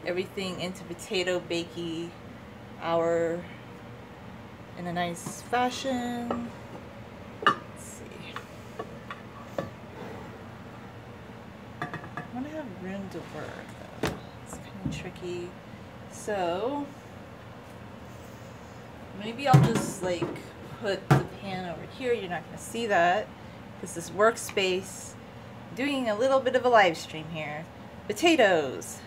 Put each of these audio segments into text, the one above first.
everything into potato bakey hour in a nice fashion. Let's see. I want to have room to work though. It's kind of tricky. So maybe I'll just like put the pan over here. You're not going to see that because this workspace. Doing a little bit of a live stream here. Potatoes.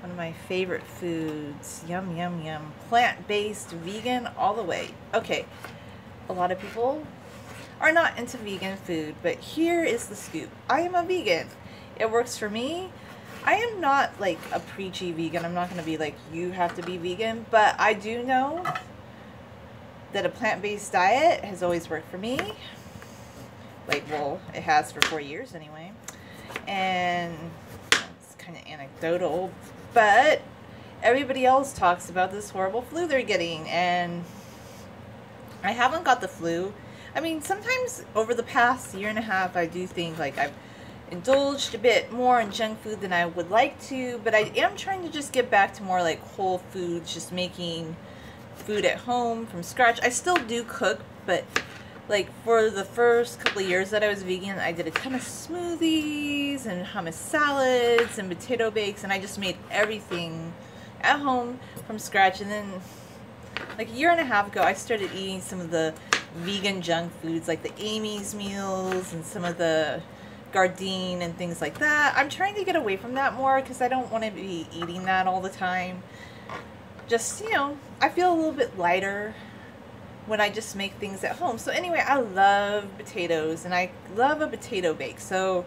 One of my favorite foods. Yum, yum, yum. Plant-based, vegan, all the way. Okay, a lot of people are not into vegan food, but here is the scoop. I am a vegan. It works for me. I am not like a preachy vegan. I'm not going to be like, you have to be vegan, but I do know that a plant-based diet has always worked for me. Like, well, it has for 4 years anyway. And it's kind of anecdotal, but everybody else talks about this horrible flu they're getting, and I haven't got the flu. I mean, sometimes over the past year and a half, I do think like I've indulged a bit more in junk food than I would like to, but I am trying to just get back to more like whole foods, just making food at home from scratch. I still do cook, but like for the first couple of years that I was vegan, I did a ton of smoothies and hummus salads and potato bakes, and I just made everything at home from scratch. And then like a year and a half ago, I started eating some of the vegan junk foods like the Amy's meals and some of the Gardein and things like that. I'm trying to get away from that more because I don't want to be eating that all the time. Just, you know, I feel a little bit lighter when I just make things at home. So anyway, I love potatoes and I love a potato bake. So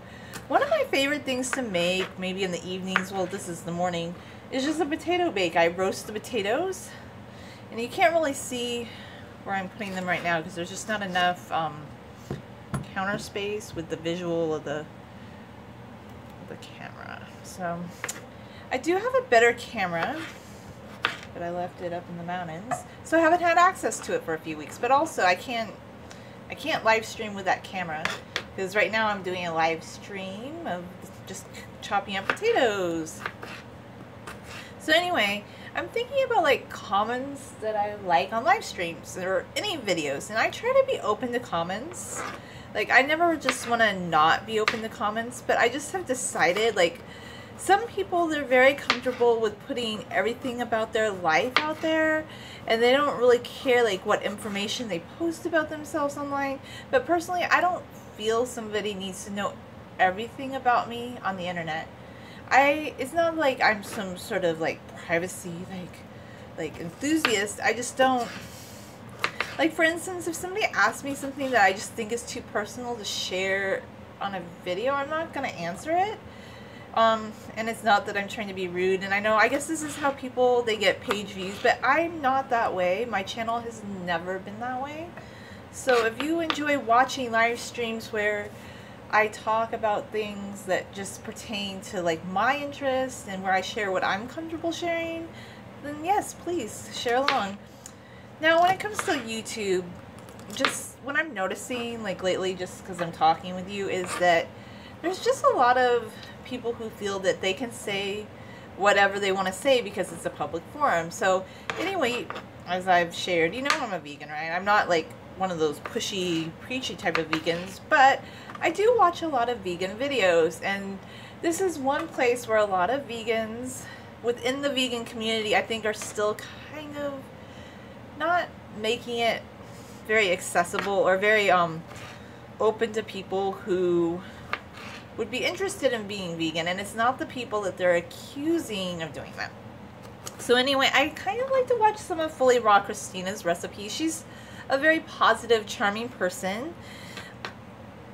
one of my favorite things to make, maybe in the evenings, well, this is the morning, is just a potato bake. I roast the potatoes, and you can't really see where I'm putting them right now because there's just not enough counter space with the visual of the camera. So I do have a better camera, but I left it up in the mountains, so I haven't had access to it for a few weeks. But also I can't live stream with that camera because right now I'm doing a live stream of just chopping up potatoes. So anyway, I'm thinking about like comments that I like on live streams or any videos, and I try to be open to comments. Like, I never just want to not be open to comments, but I just have decided, like, some people, they're very comfortable with putting everything about their life out there, and they don't really care, like, what information they post about themselves online. But personally, I don't feel somebody needs to know everything about me on the internet. It's not like I'm some sort of, like, privacy, like enthusiast. I just don't. Like, for instance, if somebody asks me something that I just think is too personal to share on a video, I'm not going to answer it. And it's not that I'm trying to be rude. And I guess this is how people, they get page views, but I'm not that way. My channel has never been that way. So if you enjoy watching live streams where I talk about things that just pertain to, like, my interests and where I share what I'm comfortable sharing, then yes, please share along. Now, when it comes to YouTube, just what I'm noticing, like, lately, just because I'm talking with you, is that there's just a lot of people who feel that they can say whatever they want to say because it's a public forum. So, anyway, as I've shared, you know I'm a vegan, right? I'm not, like, one of those pushy, preachy type of vegans, but I do watch a lot of vegan videos, and this is one place where a lot of vegans within the vegan community, I think, are still kind of not making it very accessible or very open to people who would be interested in being vegan, and it's not the people that they're accusing of doing that. So anyway, I kind of like to watch some of Fully Raw Christina's recipes. She's a very positive, charming person.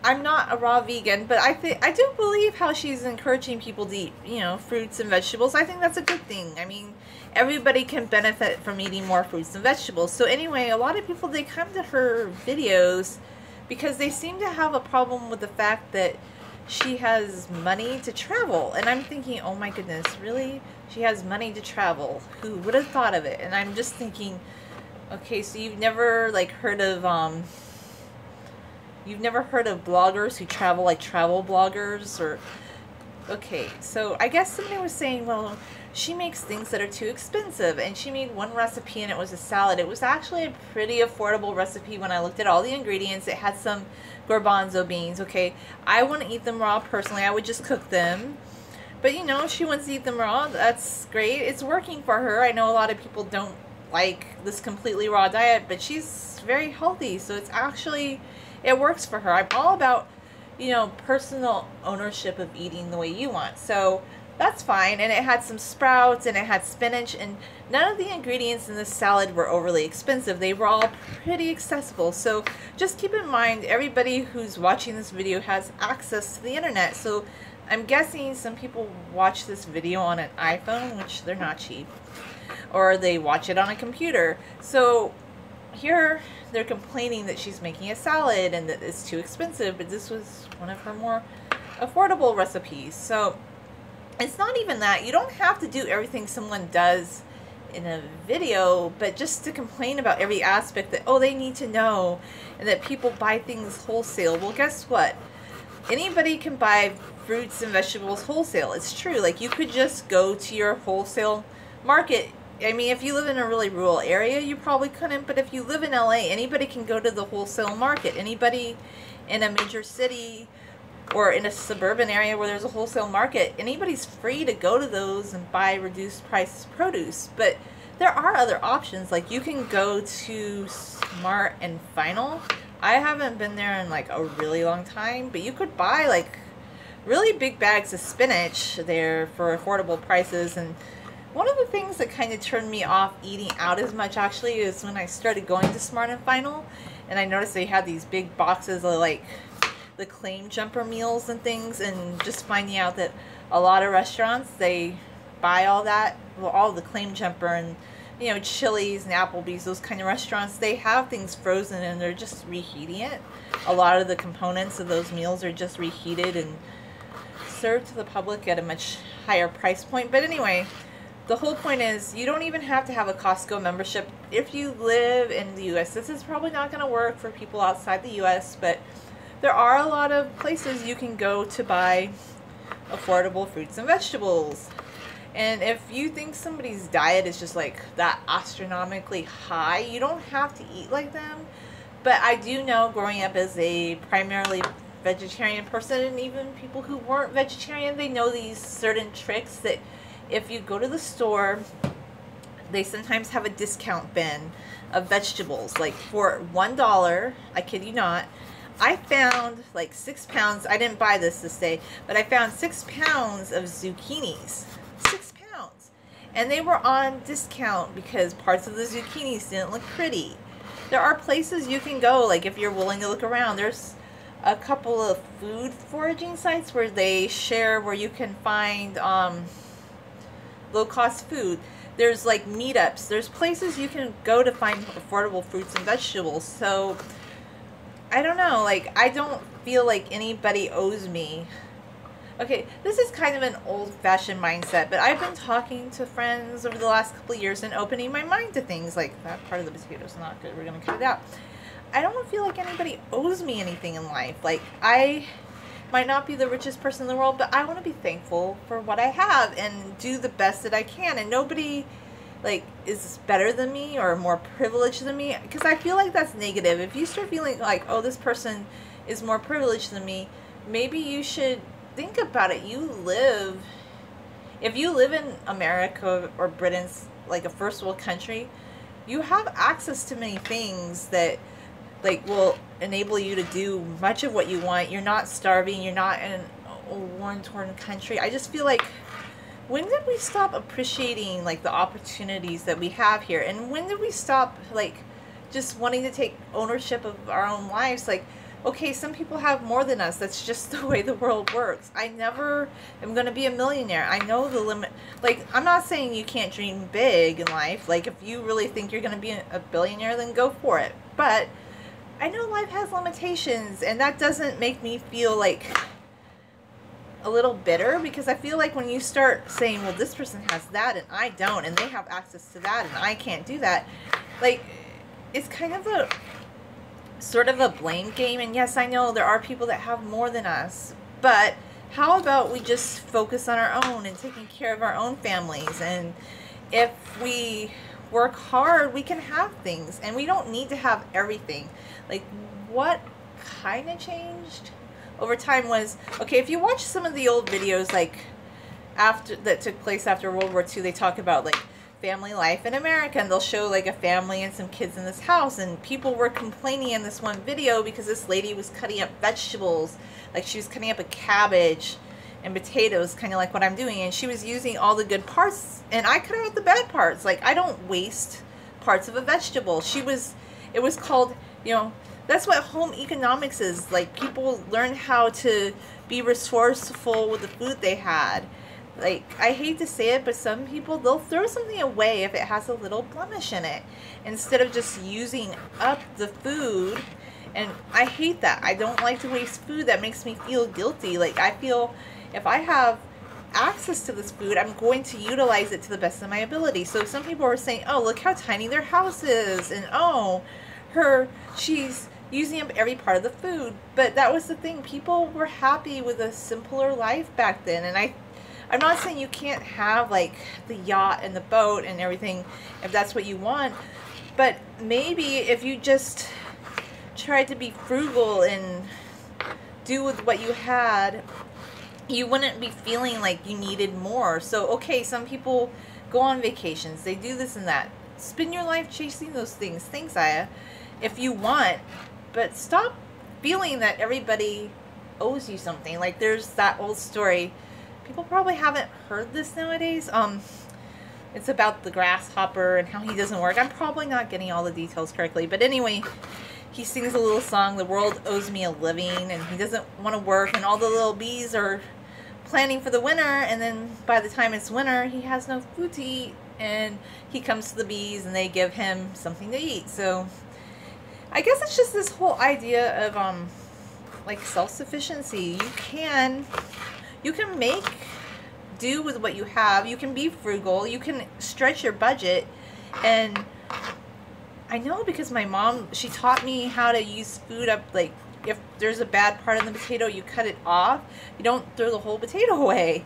I'm not a raw vegan, but I do believe how she's encouraging people to eat, you know, fruits and vegetables. I think that's a good thing. I mean, everybody can benefit from eating more fruits and vegetables. So anyway, a lot of people, they come to her videos because they seem to have a problem with the fact that she has money to travel. And I'm thinking, oh my goodness, really? She has money to travel? Who would have thought of it? And I'm just thinking, okay, so you've never, like, heard of bloggers who travel, like travel bloggers? Or okay, so I guess somebody was saying, well, she makes things that are too expensive. And she made one recipe and it was a salad. It was actually a pretty affordable recipe when I looked at all the ingredients. It had some garbanzo beans. Okay, I wouldn't eat them raw personally. I would just cook them. But you know, she wants to eat them raw. That's great. It's working for her. I know a lot of people don't like this completely raw diet, but she's very healthy. So it's actually, it works for her. I'm all about, you know, personal ownership of eating the way you want. So that's fine. And it had some sprouts and it had spinach, and none of the ingredients in this salad were overly expensive. They were all pretty accessible. So just keep in mind, everybody who's watching this video has access to the internet. So I'm guessing some people watch this video on an iPhone, which they're not cheap, or they watch it on a computer. So here they're complaining that she's making a salad and that it's too expensive, but this was one of her more affordable recipes. So it's not even that. You don't have to do everything someone does in a video, but just to complain about every aspect that, oh, they need to know, and that people buy things wholesale. Well, guess what? Anybody can buy fruits and vegetables wholesale. It's true. Like, you could just go to your wholesale market. I mean, if you live in a really rural area, you probably couldn't, but if you live in LA, anybody can go to the wholesale market. Anybody in a major city or in a suburban area where there's a wholesale market, anybody's free to go to those and buy reduced price produce. But there are other options. Like, you can go to Smart and Final. I haven't been there in like a really long time, but you could buy like really big bags of spinach there for affordable prices. And one of the things that kind of turned me off eating out as much actually is when I started going to Smart and Final, and I noticed they had these big boxes of like the claim jumper meals and things, and just finding out that a lot of restaurants, they buy all that, well, all the claim jumper, and you know, Chili's and Applebee's, those kind of restaurants, they have things frozen and they're just reheating it. A lot of the components of those meals are just reheated and served to the public at a much higher price point. But anyway, the whole point is you don't even have to have a Costco membership if you live in the U.S. This is probably not going to work for people outside the U.S., but there are a lot of places you can go to buy affordable fruits and vegetables. And if you think somebody's diet is just like that astronomically high, you don't have to eat like them. But I do know, growing up as a primarily vegetarian person, and even people who weren't vegetarian, they know these certain tricks that if you go to the store, they sometimes have a discount bin of vegetables. Like for $1, I kid you not, I found like 6 pounds. I didn't buy this day, but I found 6 pounds of zucchinis. 6 pounds. And they were on discount because parts of the zucchinis didn't look pretty. There are places you can go, like if you're willing to look around. There's a couple of food foraging sites where they share where you can find low-cost food. There's like meetups. There's places you can go to find affordable fruits and vegetables. So I don't know, like, I don't feel like anybody owes me. Okay, this is kind of an old-fashioned mindset, but I've been talking to friends over the last couple of years and opening my mind to things like that part of the potato is not good. We're going to cut it out. I don't feel like anybody owes me anything in life. Like, I might not be the richest person in the world, but I want to be thankful for what I have and do the best that I can. And nobody, like, is better than me or more privileged than me, because I feel like that's negative. If you start feeling like, oh, this person is more privileged than me, maybe you should think about it. If you live in America or Britain's like a first world country, you have access to many things that like will enable you to do much of what you want. You're not starving. You're not in a war-torn country. I just feel like, when did we stop appreciating like the opportunities that we have here? And when did we stop like just wanting to take ownership of our own lives? Like, okay, some people have more than us. That's just the way the world works. I never am going to be a millionaire. I know the limit. Like, I'm not saying you can't dream big in life. Like, if you really think you're going to be a billionaire, then go for it. But I know life has limitations, and that doesn't make me feel like a little bitter, because I feel like when you start saying, well, this person has that and I don't, and they have access to that and I can't do that, like, it's kind of a sort of a blame game. And yes, I know there are people that have more than us, but how about we just focus on our own and taking care of our own families? And if we work hard, we can have things, and we don't need to have everything. Like, what kind of changed over time was, okay, if you watch some of the old videos, like after that took place after World War II, they talk about like family life in America, and they'll show like a family and some kids in this house, and people were complaining in this one video because this lady was cutting up vegetables, like she was cutting up a cabbage and potatoes, kind of like what I'm doing, and she was using all the good parts, and I cut out the bad parts. Like, I don't waste parts of a vegetable. It was called, you know, that's what home economics is. Like, people learn how to be resourceful with the food they had. Like, I hate to say it, but some people, they'll throw something away if it has a little blemish in it, instead of just using up the food. And I hate that. I don't like to waste food. That makes me feel guilty. Like, I feel if I have access to this food, I'm going to utilize it to the best of my ability. So some people are saying, oh, look how tiny their house is, and oh, she's using up every part of the food. But that was the thing. People were happy with a simpler life back then. And I'm not saying you can't have like the yacht and the boat and everything if that's what you want, but maybe if you just tried to be frugal and do with what you had, you wouldn't be feeling like you needed more. So, okay, some people go on vacations, they do this and that. Spend your life chasing those things. Thanks, Aya, if you want, but stop feeling that everybody owes you something. Like, there's that old story. People probably haven't heard this nowadays. It's about the grasshopper and how he doesn't work. I'm probably not getting all the details correctly, but anyway, he sings a little song, the world owes me a living, and he doesn't want to work, and all the little bees are planning for the winter, and then by the time it's winter, he has no food to eat, and he comes to the bees, and they give him something to eat. So I guess it's just this whole idea of like self-sufficiency. You can make do with what you have. You can be frugal. You can stretch your budget. And I know, because my mom, she taught me how to use food up. Like, if there's a bad part in the potato, you cut it off. You don't throw the whole potato away.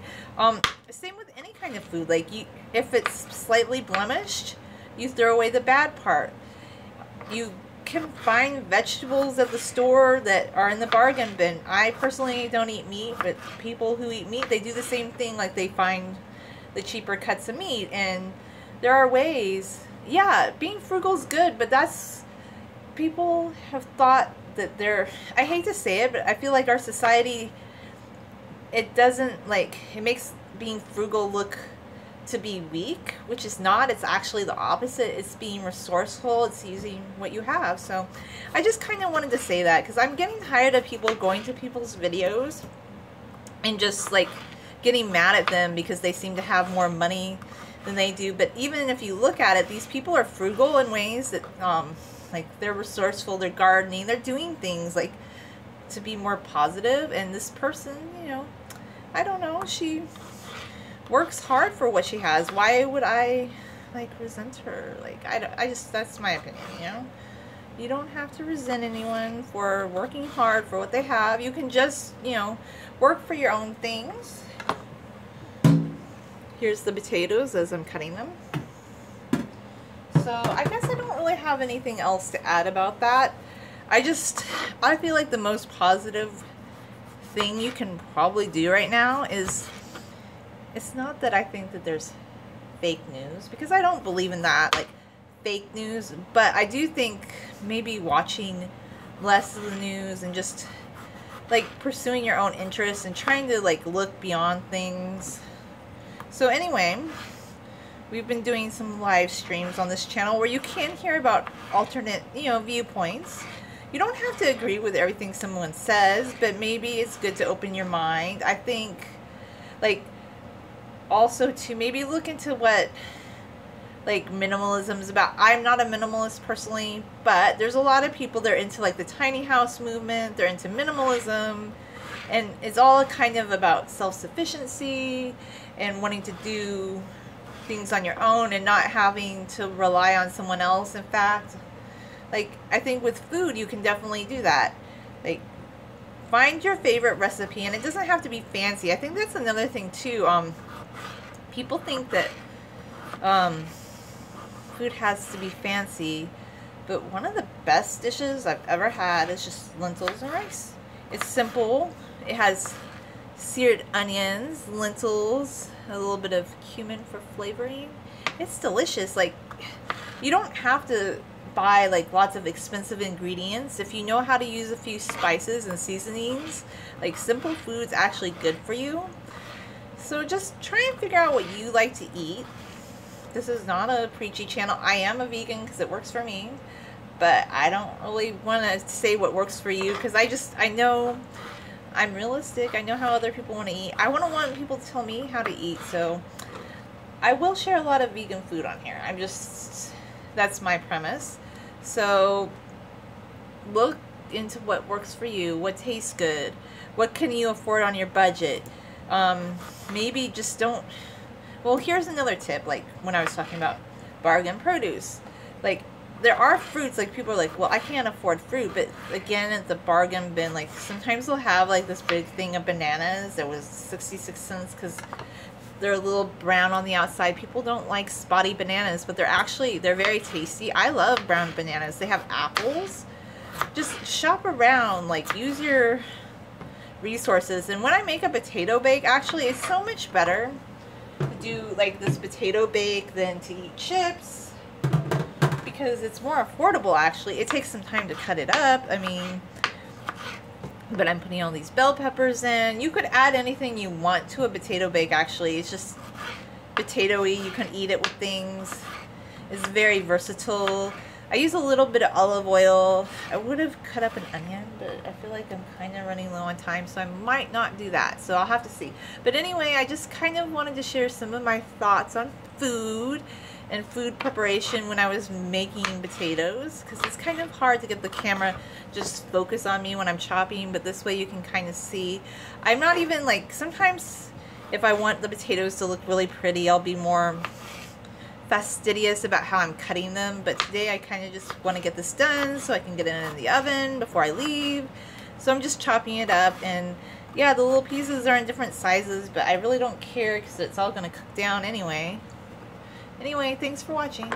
Same with any kind of food. Like, if it's slightly blemished, you throw away the bad part. You can find vegetables at the store that are in the bargain bin. I personally don't eat meat, but people who eat meat, they do the same thing. Like, they find the cheaper cuts of meat, and there are ways. Yeah, being frugal is good, but people have thought that I hate to say it, but I feel like our society, it makes being frugal look to be weak, which is not. It's actually the opposite. It's being resourceful. It's using what you have. So I just kind of wanted to say that, because I'm getting tired of people going to people's videos and just like getting mad at them because they seem to have more money than they do. But even if you look at it, these people are frugal in ways that like, they're resourceful, they're gardening, they're doing things like to be more positive. And this person, you know, I don't know, she works hard for what she has. Why would I like resent her? Like, I just, that's my opinion, you know. You don't have to resent anyone for working hard for what they have. You can just, you know, work for your own things. Here's the potatoes as I'm cutting them. So I guess I don't really have anything else to add about that. I feel like the most positive thing you can probably do right now is, it's not that I think that there's fake news, because I don't believe in that, like fake news, but I do think maybe watching less of the news and just like pursuing your own interests and trying to like look beyond things. So anyway, we've been doing some live streams on this channel where you can hear about alternate, you know, viewpoints. You don't have to agree with everything someone says, but maybe it's good to open your mind. I think, like, also to maybe look into what like minimalism is about. I'm not a minimalist personally, but there's a lot of people that are into like the tiny house movement. They're into minimalism, and it's all kind of about self-sufficiency and wanting to do things on your own and not having to rely on someone else. In fact, like, I think with food you can definitely do that. Like, find your favorite recipe, and it doesn't have to be fancy. I think that's another thing too. People think that food has to be fancy, but one of the best dishes I've ever had is just lentils and rice. It's simple. It has seared onions, lentils, a little bit of cumin for flavoring. It's delicious. Like, you don't have to buy like lots of expensive ingredients. If you know how to use a few spices and seasonings, like, simple food's actually good for you. So just try and figure out what you like to eat. This is not a preachy channel. I am a vegan because it works for me, but I don't really want to say what works for you, because I know I'm realistic. I know how other people want to eat. I want people to tell me how to eat, so I will share a lot of vegan food on here. That's my premise. So look into what works for you, what tastes good, what can you afford on your budget. Maybe just don't. Well, here's another tip. Like when I was talking about bargain produce, like, there are fruits, like, people are like, well, I can't afford fruit, but again, at the bargain bin, like, sometimes they'll have like this big thing of bananas that was 66 cents because they're a little brown on the outside. People don't like spotty bananas, but they're very tasty. I love brown bananas. They have apples. Just shop around, like, use your resources. And when I make a potato bake, actually, it's so much better to do like this potato bake than to eat chips, because it's more affordable. Actually, it takes some time to cut it up. I mean, but I'm putting all these bell peppers in. You could add anything you want to a potato bake. Actually, it's just potatoey. You can eat it with things. It's very versatile. I use a little bit of olive oil. I would have cut up an onion, but I feel like I'm kind of running low on time, so I might not do that. So I'll have to see. But anyway, I just kind of wanted to share some of my thoughts on food and food preparation when I was making potatoes, because it's kind of hard to get the camera just focus on me when I'm chopping, but this way you can kind of see. I'm not even like, sometimes if I want the potatoes to look really pretty, I'll be more fastidious about how I'm cutting them, but today I kind of just want to get this done so I can get it in the oven before I leave. So I'm just chopping it up, and yeah, the little pieces are in different sizes, but I really don't care because it's all going to cook down anyway. Anyway, thanks for watching.